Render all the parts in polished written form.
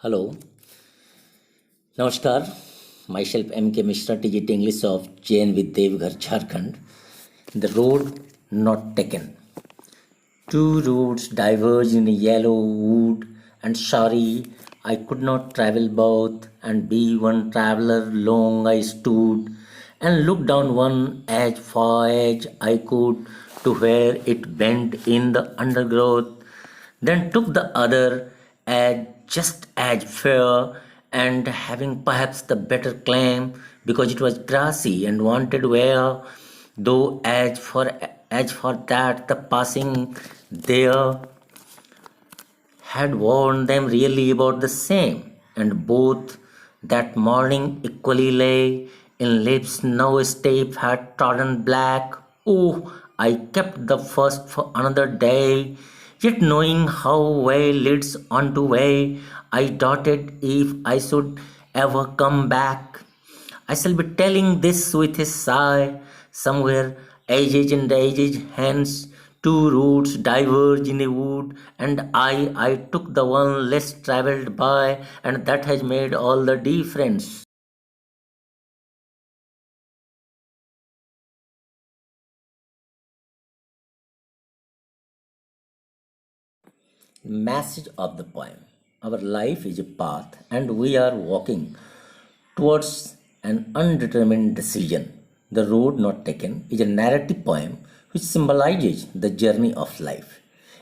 Hello, Namaskar. Myself M.K. Mishra, TGT English of JN with Devghar, Jharkhand. The road not taken. Two roads diverge in a yellow wood, and sorry, I could not travel both, and be one traveller long I stood, and looked down one edge for edge I could, to where it bent in the undergrowth, then took the other edge just as fair, and having perhaps the better claim, because it was grassy and wanted wear, though as for that the passing there had warned them really about the same, and both that morning equally lay in lips now a step had trodden black. Oh, I kept the first for another day, yet knowing how way leads on to way, I doubted if I should ever come back. I shall be telling this with a sigh. Somewhere, ages and ages hence, two roads diverge in a wood, and I took the one less travelled by, and that has made all the difference. Message of the poem. Our life is a path, and we are walking towards an undetermined decision. The road not taken is a narrative poem which symbolizes the journey of life.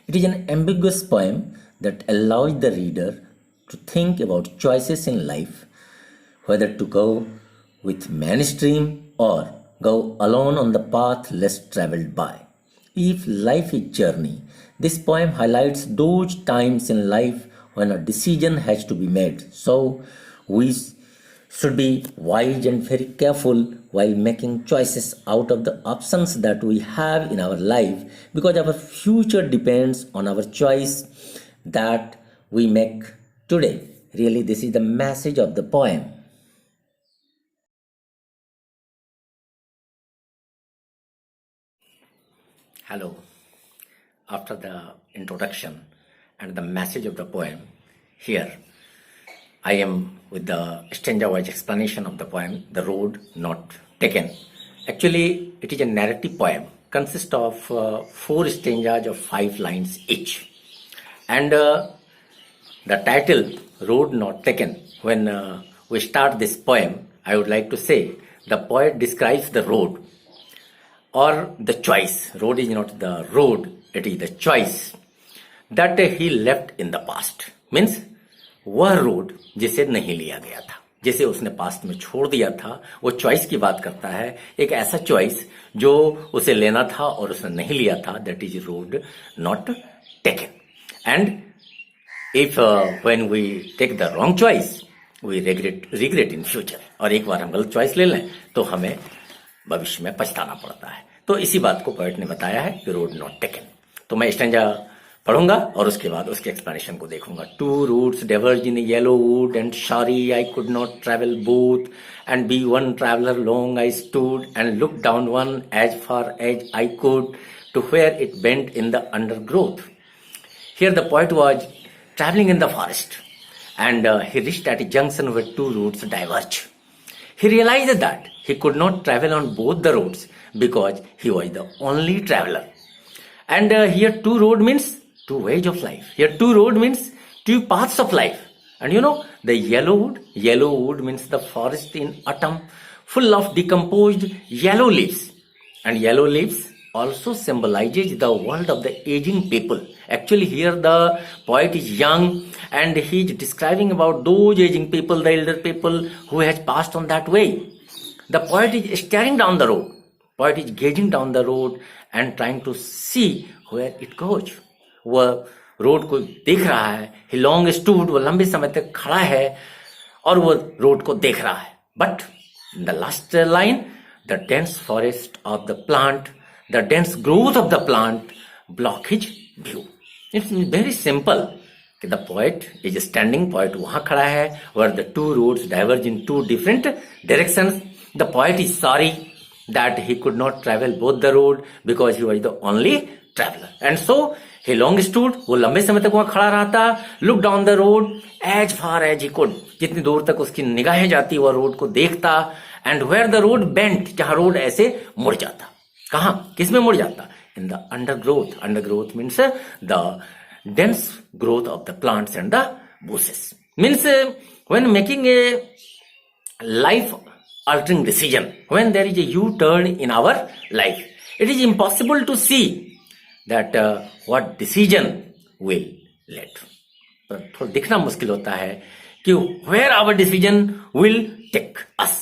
It is an ambiguous poem that allows the reader to think about choices in life, whether to go with mainstream or go alone on the path less traveled by. If life is journey, this poem highlights those times in life when a decision has to be made. So we should be wise and very careful while making choices out of the options that we have in our life, because our future depends on our choice that we make today. Really, this is the message of the poem. Hello. After the introduction and the message of the poem, here I am with the stanza-wise explanation of the poem, The Road Not Taken. Actually, it is a narrative poem, consists of four stanzas of 5 lines each. And the title, Road Not Taken, when we start this poem, I would like to say the poet describes the road or the choice. Road is not the road, it is the choice that he left in the past. Means वह road जिसे नहीं लिया गया था, जिसे उसने past में छोड़ दिया था, वो चॉइस की बात करता है. एक ऐसा चॉइस जो उसे लेना था और उसने नहीं लिया था, that is road not taken. And if when we take the wrong choice we regret in future. और एक बार हम गलत चॉइस ले लें तो हमें भविष्य में पछताना पड़ता है. तो इसी बात को पोएट ने बताया है कि रोड नॉट टेकन. तो मैं स्टैंजा पढ़ूंगा और उसके बाद उसके एक्सप्लेनेशन को देखूंगा. Two routes diverged in a yellow wood, and sorry I could not travel both, and be one traveler long I stood, and looked down one as far as I could, to where it bent in the undergrowth. Here the poet was traveling in the forest, and he reached at a junction where two routes diverged. He realized that he could not travel on both the roads because he was the only traveler. And here two road means two ways of life. Here two road means two paths of life. And you know, the yellow wood means the forest in autumn, full of decomposed yellow leaves. And yellow leaves also symbolizes the world of the aging people. Actually, here the poet is young and he is describing about those aging people, the elder people who has passed on that way. The poet is staring down the road. Poet is gazing down the road and trying to see where it goes. वह road को देख रहा है. ही long stood, वो लंबे समय तक खड़ा है और वो रोड को देख रहा है. But the last line, the dense forest of the plant, the dense growth of the plant block his view. It's very simple कि the poet is standing. Poet वहां खड़ा है where the two roads diverge in two different directions. The poet is sorry that he could not travel both the road because he was the only traveler. And so He long stood, वो लंबे समय तक वहां खड़ा रहा था. Look down the road as far as he could. जितनी दूर तक उसकी निगाहें जाती वह रोड को देखता. And where the road bent, जहां रोड ऐसे मुड़ जाता. कहां, किस में मुड़ जाता? In the undergrowth. Undergrowth means the dense growth of the plants and the bushes. Means when making a life altering decision, when there is a U-turn in our life, it is impossible to see that what decision will lead. पर थोड़ा दिखना मुश्किल होता है कि where our decision will take us.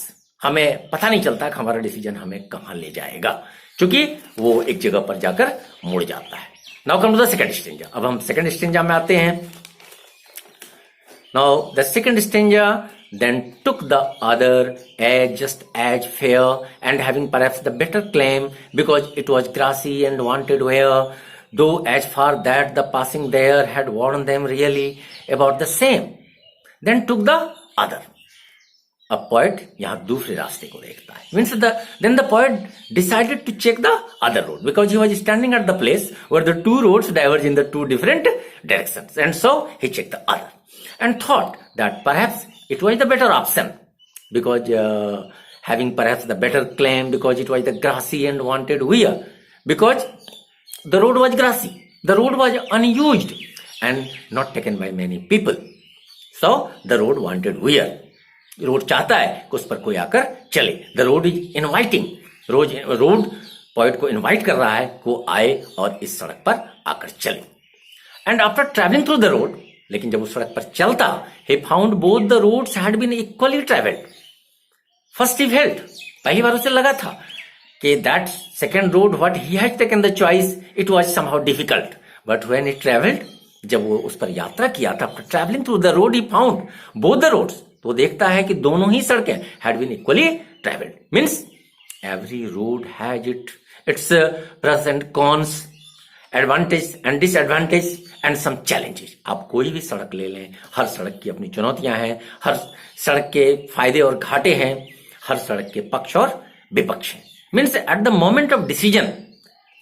हमें पता नहीं चलता कि हमारा डिसीजन हमें कहां ले जाएगा, क्योंकि वो एक जगह पर जाकर मुड़ जाता है. Now come to the second stanza. अब हम सेकंड स्टेंजा में आते हैं. Now the second stanza then took the other as just as fair and having perhaps the better claim because it was grassy and wanted wear, though as far that the passing there had warned them really about the same. Then took the other. अब poet यहाँ दूसरे रास्ते को देखता है. Means then the poet decided to check the other road because he was standing at the place where the two roads diverge in the two different directions, and so he checked the other and thought that perhaps it was the better option because having perhaps the better claim because it was the grassy and wanted wear, because the road was grassy, the road was unused and not taken by many people, so the road wanted wear. Road चाहता है कि उस पर कोई आकर चले. The road is inviting. Road point को invite कर रहा है कि वो आए और इस सड़क पर आकर चले. And after travelling through the road, लेकिन जब उस सड़क पर चलता, he found both the roads had been equally traveled. First he felt, पहली बार उसे लगा था कि that second road what he had taken the choice, it was somehow difficult. But when he traveled, जब वो उस पर यात्रा किया था, after traveling through the road he found both the roads. तो देखता है कि दोनों ही सड़कें had been equally traveled. Means every road has its pros and cons, advantage and disadvantage and some challenges. आप कोई भी सड़क ले लें, हर सड़क की अपनी चुनौतियां हैं, हर सड़क के फायदे और घाटे हैं, हर सड़क के पक्ष और विपक्ष हैं. Means at the moment of decision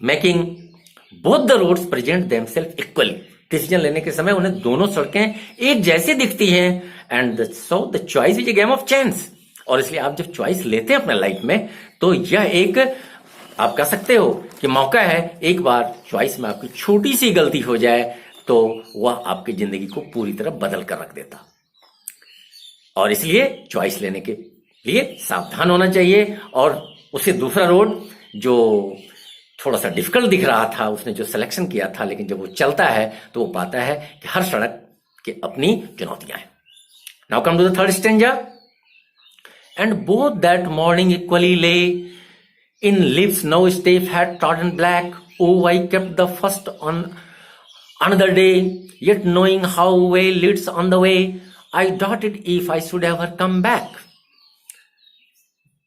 making, both the roads present themselves equally. Decision लेने के समय उन्हें दोनों सड़कें एक जैसी दिखती हैं. And so the choice is a game of chance. और इसलिए आप जब चॉइस लेते हैं अपने लाइफ में, तो यह एक, आप कह सकते हो कि मौका है, एक बार चॉइस में आपकी छोटी सी गलती हो जाए तो वह आपकी जिंदगी को पूरी तरह बदल कर रख देता. और इसलिए चॉइस लेने के लिए सावधान होना चाहिए. और उसे दूसरा रोड जो थोड़ा सा डिफिकल्ट दिख रहा था, उसने जो सिलेक्शन किया था, लेकिन जब वो चलता है तो वो पाता है कि हर सड़क की अपनी चुनौतियां हैं. Now come to the third stanza. And both that morning equally lay in leaves no step had trodden black. Oh I kept the first on another day, yet knowing how way leads on the way, I doubted if I should ever come back.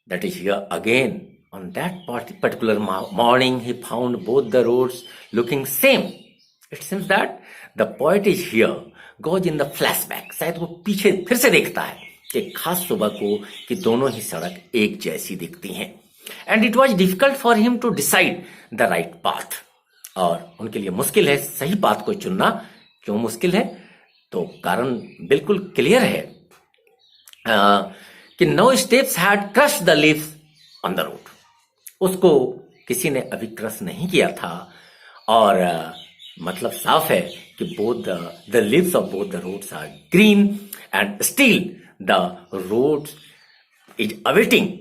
That is here again. On that particular morning, he found both the roads looking same. It seems that the poet is here, goes in the flashback. शायद वो पीछे फिर से देखता है कि खास सुबह को कि दोनों ही सड़क एक जैसी दिखती हैं. And it was difficult for him to decide the right path. और उनके लिए मुश्किल है सही पाथ को चुनना. क्यों मुश्किल है? तो कारण बिल्कुल क्लियर है कि no steps had crushed the leaves on the road. उसको किसी ने अभी क्रश नहीं किया था. और मतलब साफ है कि both the leaves of both the roads are green and still the road is awaiting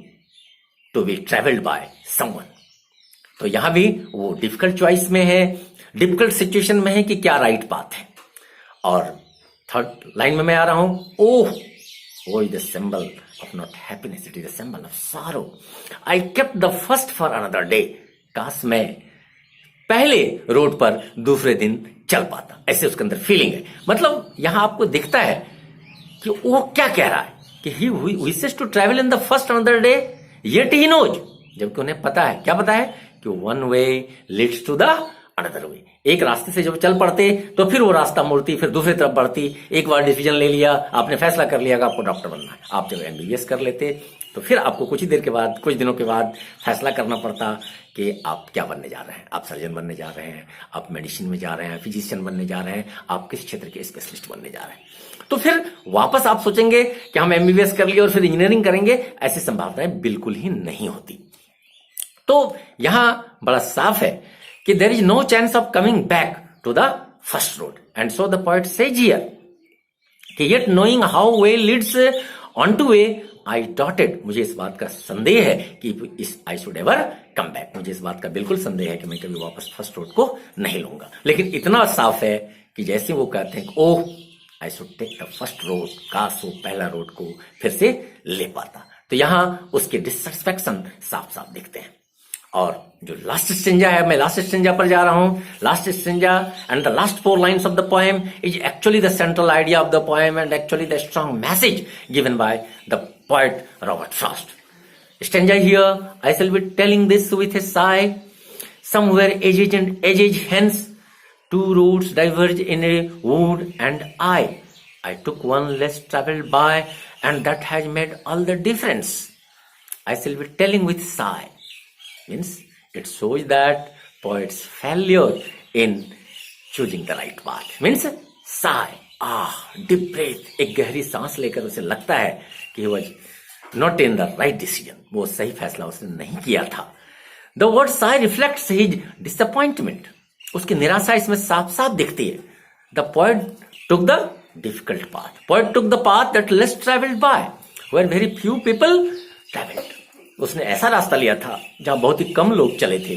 to be traveled by someone. तो यहां भी वो डिफिकल्ट चॉइस में है, डिफिकल्ट सिचुएशन में है कि क्या राइट पाथ है. और थर्ड लाइन में मैं आ रहा हूं. ओह वो is the symbol of not happiness, it is the symbol of sorrow. I kept the first for another day. काश मैं पहले रोड पर दूसरे दिन चल पाता. ऐसे उसके अंदर फीलिंग है. मतलब यहां आपको दिखता है कि वो क्या कह रहा है कि he wishes to travel in the first another day, yet he knows, जबकि उन्हें पता है, क्या पता है कि one way leads to the another way. एक रास्ते से जब चल पड़ते तो फिर वो रास्ता मुड़ती, फिर दूसरी तरफ बढ़ती। एक बार डिसीजन ले लिया, आपने फैसला कर लिया कि आपको डॉक्टर बनना है, आप जब एमबीबीएस कर लेते तो फिर आपको कुछ ही देर के बाद, कुछ दिनों के बाद फैसला करना पड़ता कि आप क्या बनने जा रहे हैं। आप सर्जन बनने जा रहे हैं, आप मेडिसिन में जा रहे हैं, फिजिशियन बनने जा रहे हैं, आप किस क्षेत्र के स्पेशलिस्ट बनने जा रहे हैं। तो फिर वापस आप सोचेंगे कि हम एमबीबीएस कर लिए और फिर इंजीनियरिंग करेंगे, ऐसी संभावनाएं बिल्कुल ही नहीं होती। तो यहां बड़ा साफ है कि there is no chance of coming back to the first road. And so the poet says here कि yet knowing how way leads on to way I doubted. मुझे इस बात का संदेह है कि I should ever come back. मुझे इस बात का बिल्कुल संदेह है कि मैं कभी वापस फर्स्ट रोड को नहीं लूंगा। लेकिन इतना साफ है कि जैसे वो कहते हैं oh I should take the first road, काश वो पहला रोड को फिर से ले पाता। तो यहां उसके डिससेटिस्फैक्शन साफ साफ दिखते हैं। और जो लास्ट स्टेंजा है, मैं लास्ट स्टेंजा पर जा रहा हूं। Last stanza and the last 4 lines of the poem is actually the central idea of the poem and actually the strong message given by the poet Robert Frost. Stanza here, I shall be telling this with a sigh. Somewhere ages hence, 2 roads diverge in a wood, and I took one less traveled by, and that has made all the difference. I shall be telling with sigh. Means it shows that poet's failure in choosing the right path. Means sigh, deep breath, एक गहरी सांस लेकर उसे लगता है कि वह not in the right decision, वो सही फैसला उसने नहीं किया था। The word sigh reflects his disappointment, उसकी निराशा इसमें साफ साफ दिखती है। The poet took the difficult path, poet took the path that less travelled by where very few people travelled. उसने ऐसा रास्ता लिया था जहां बहुत ही कम लोग चले थे,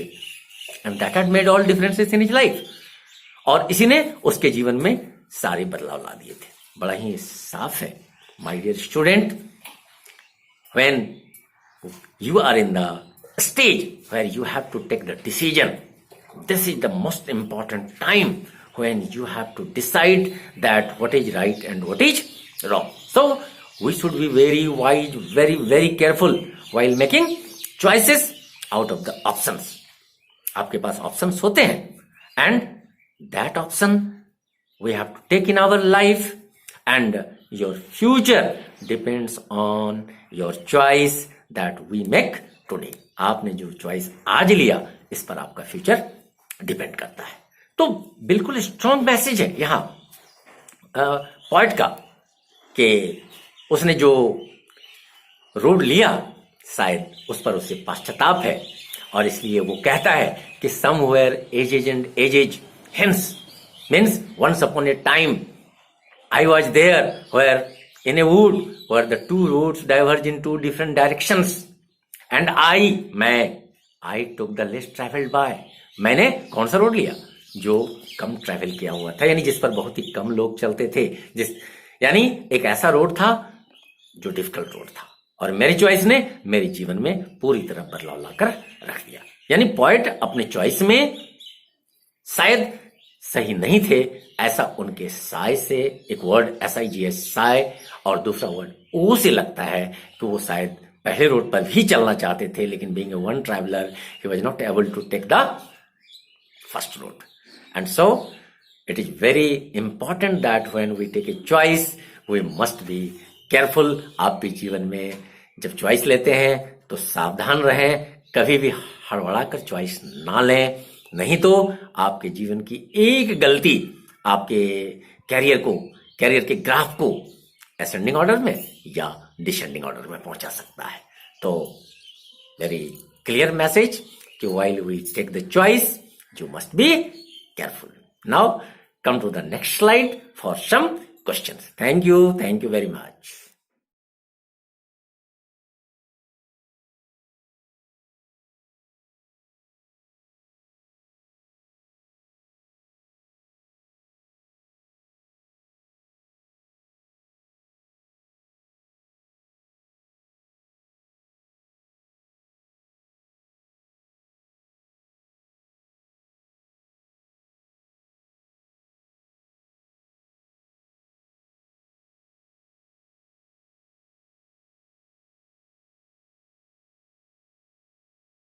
and that had made all differences in his life, और इसी ने उसके जीवन में सारे बदलाव ला दिए थे। बड़ा ही साफ है my dear student, when you are in the stage where you have to take the decision, this is the most important time when you have to decide that what is right and what is wrong. So we should be very wise, very very careful while making choices out of the options. आपके पास options होते हैं, and that option we have to take in our life, and your future depends on your choice that we make today. आपने जो choice आज लिया, इस पर आपका फ्यूचर डिपेंड करता है। तो बिल्कुल स्ट्रॉन्ग मैसेज है यहां पॉइंट का कि उसने जो रोड लिया शायद उस पर उसे पश्चाताप है, और इसलिए वो कहता है कि somewhere ages hence, means once upon a time I was there where in a wood where the 2 roads diverge in 2 different directions, and I took the less traveled by. मैंने कौन सा रोड लिया? जो कम ट्रैवल किया हुआ था, यानी जिस पर बहुत ही कम लोग चलते थे, यानी एक ऐसा रोड था जो डिफिकल्ट रोड था, और मेरी चॉइस ने मेरे जीवन में पूरी तरह बदलाव लाकर रख दिया। यानी पॉइंट अपने चॉइस में शायद सही नहीं थे, ऐसा उनके साय से, एक वर्ड SIGH साय और दूसरा वर्ड ओ से लगता है कि वो शायद पहले रोड पर भी चलना चाहते थे, लेकिन being a one traveller he was not able to take the first road. And so it is very important that when we take a choice we must be careful. आप भी जीवन में जब चॉइस लेते हैं तो सावधान रहें, कभी भी हड़बड़ा कर चॉइस ना लें, नहीं तो आपके जीवन की एक गलती आपके कैरियर के ग्राफ को असेंडिंग ऑर्डर में या डिसेंडिंग ऑर्डर में पहुंचा सकता है। तो वेरी क्लियर मैसेज कि while we take the choice you must be careful. Now come to the next slide for some questions. Thank you very much.